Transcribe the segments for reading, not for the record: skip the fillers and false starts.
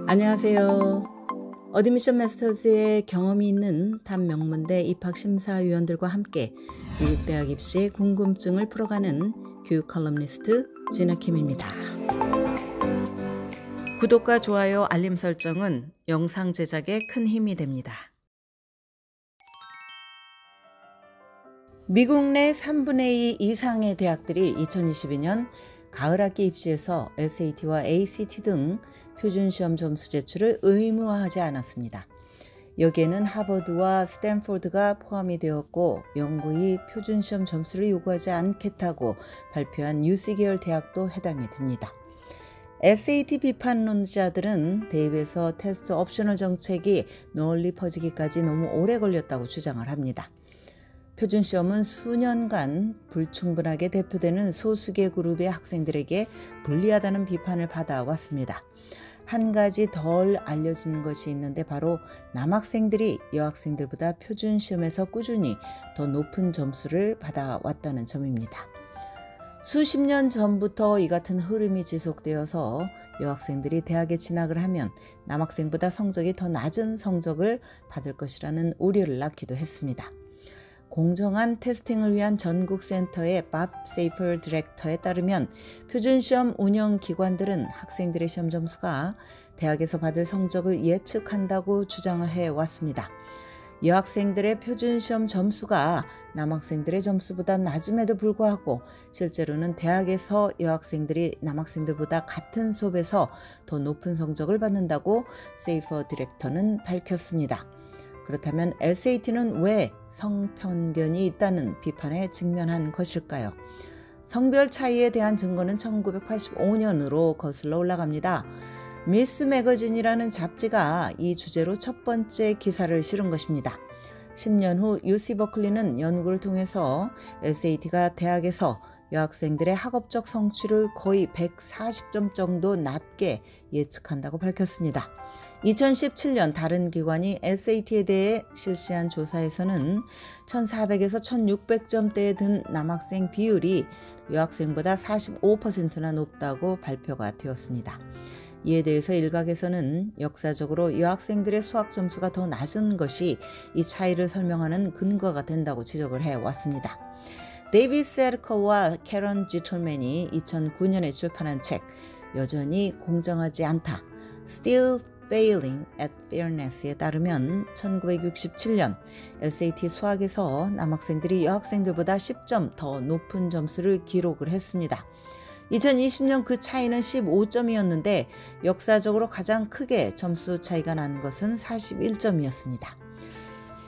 안녕하세요. 어드미션 마스터즈의 경험이 있는 탑 명문대 입학심사위원들과 함께 미국 대학 입시의 궁금증을 풀어가는 교육 컬럼니스트 진아킴입니다. 구독과 좋아요, 알림 설정은 영상 제작에 큰 힘이 됩니다. 미국 내 3분의 2 이상의 대학들이 2022년 가을학기 입시에서 SAT와 ACT 등 표준시험 점수 제출을 의무화하지 않았습니다. 여기에는 하버드와 스탠포드가 포함이 되었고 영국이 표준시험 점수를 요구하지 않겠다고 발표한 UC 계열 대학도 해당이 됩니다. SAT 비판론자들은 대입에서 테스트 옵셔널 정책이 널리 퍼지기까지 너무 오래 걸렸다고 주장을 합니다. 표준시험은 수년간 불충분하게 대표되는 소수개 그룹의 학생들에게 불리하다는 비판을 받아왔습니다. 한 가지 덜 알려진 것이 있는데 바로 남학생들이 여학생들보다 표준시험에서 꾸준히 더 높은 점수를 받아왔다는 점입니다. 수십 년 전부터 이 같은 흐름이 지속되어서 여학생들이 대학에 진학을 하면 남학생보다 성적이 더 낮은 성적을 받을 것이라는 우려를 낳기도 했습니다. 공정한 테스팅을 위한 전국센터의 밥 세이퍼 디렉터에 따르면 표준시험 운영기관들은 학생들의 시험 점수가 대학에서 받을 성적을 예측한다고 주장을 해왔습니다. 여학생들의 표준시험 점수가 남학생들의 점수보다 낮음에도 불구하고 실제로는 대학에서 여학생들이 남학생들보다 같은 수업에서 더 높은 성적을 받는다고 세이퍼 디렉터는 밝혔습니다. 그렇다면 SAT는 왜 성편견이 있다는 비판에 직면한 것일까요? 성별 차이에 대한 증거는 1985년으로 거슬러 올라갑니다. 미스 매거진이라는 잡지가 이 주제로 첫 번째 기사를 실은 것입니다. 10년 후 UC 버클리는 연구를 통해서 SAT가 대학에서 여학생들의 학업적 성취를 거의 140점 정도 낮게 예측한다고 밝혔습니다. 2017년 다른 기관이 SAT에 대해 실시한 조사에서는 1400에서 1600점대에 든 남학생 비율이 여학생보다 45%나 높다고 발표가 되었습니다. 이에 대해서 일각에서는 역사적으로 여학생들의 수학 점수가 더 낮은 것이 이 차이를 설명하는 근거가 된다고 지적을 해왔습니다. 데이비드 세르커와 캐런 지톨맨이 2009년에 출판한 책 여전히 공정하지 않다. Still Failing at Fairness에 따르면 1967년 SAT 수학에서 남학생들이 여학생들보다 10점 더 높은 점수를 기록을 했습니다. 2020년 그 차이는 15점이었는데 역사적으로 가장 크게 점수 차이가 난 것은 41점이었습니다.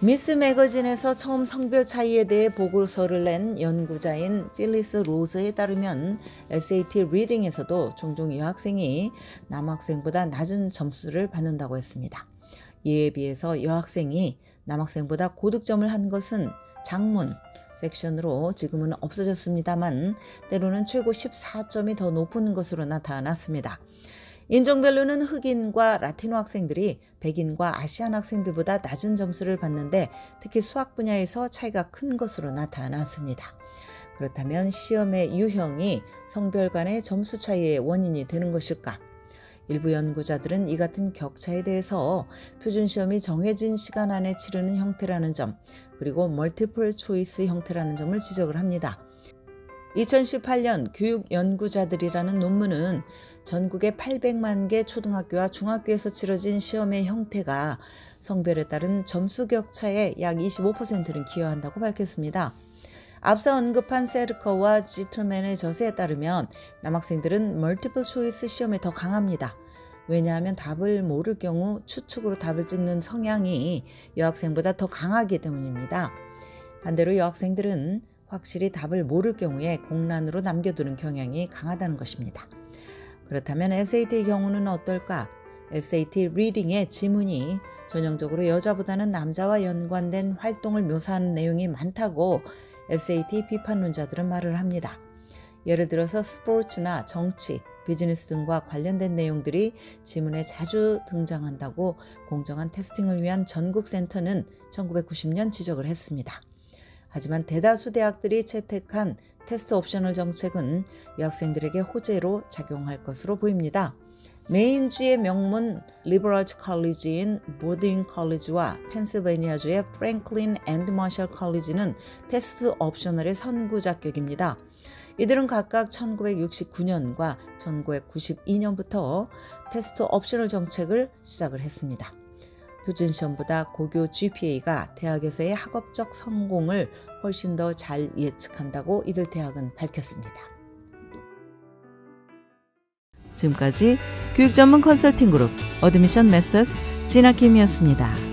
미스 매거진에서 처음 성별 차이에 대해 보고서를 낸 연구자인 필리스 로즈에 따르면 SAT 리딩에서도 종종 여학생이 남학생보다 낮은 점수를 받는다고 했습니다. 이에 비해서 여학생이 남학생보다 고득점을 한 것은 작문 섹션으로 지금은 없어졌습니다만 때로는 최고 14점이 더 높은 것으로 나타났습니다. 인종별로는 흑인과 라티노 학생들이 백인과 아시안 학생들보다 낮은 점수를 받는데 특히 수학 분야에서 차이가 큰 것으로 나타났습니다. 그렇다면 시험의 유형이 성별 간의 점수 차이의 원인이 되는 것일까? 일부 연구자들은 이 같은 격차에 대해서 표준시험이 정해진 시간 안에 치르는 형태라는 점, 그리고 멀티플 초이스 형태라는 점을 지적을 합니다. 2018년 교육연구자들이라는 논문은 전국의 800만 개 초등학교와 중학교에서 치러진 시험의 형태가 성별에 따른 점수 격차의 약 25%는 기여한다고 밝혔습니다. 앞서 언급한 세르커와 지틀맨의 저서에 따르면 남학생들은 멀티플 초이스 시험에 더 강합니다. 왜냐하면 답을 모를 경우 추측으로 답을 찍는 성향이 여학생보다 더 강하기 때문입니다. 반대로 여학생들은 확실히 답을 모를 경우에 공란으로 남겨두는 경향이 강하다는 것입니다. 그렇다면 SAT의 경우는 어떨까? SAT 리딩의 지문이 전형적으로 여자보다는 남자와 연관된 활동을 묘사하는 내용이 많다고 SAT 비판론자들은 말을 합니다. 예를 들어서 스포츠나 정치, 비즈니스 등과 관련된 내용들이 지문에 자주 등장한다고 공정한 테스팅을 위한 전국센터는 1990년 지적을 했습니다. 하지만 대다수 대학들이 채택한 테스트 옵셔널 정책은 여학생들에게 호재로 작용할 것으로 보입니다. 메인주의 명문 리버럴즈 컬리지인 보드윈 컬리지와 펜실베니아주의 프랭클린 앤드 머셜 컬리지는 테스트 옵셔널의 선구 자격입니다. 이들은 각각 1969년과 1992년부터 테스트 옵셔널 정책을 시작을 했습니다. 표준시험보다 고교 GPA가 대학에서의 학업적 성공을 훨씬 더 잘 예측한다고 이들 대학은 밝혔습니다. 지금까지 교육전문 컨설팅 그룹 어드미션 메서스 진아킴이었습니다.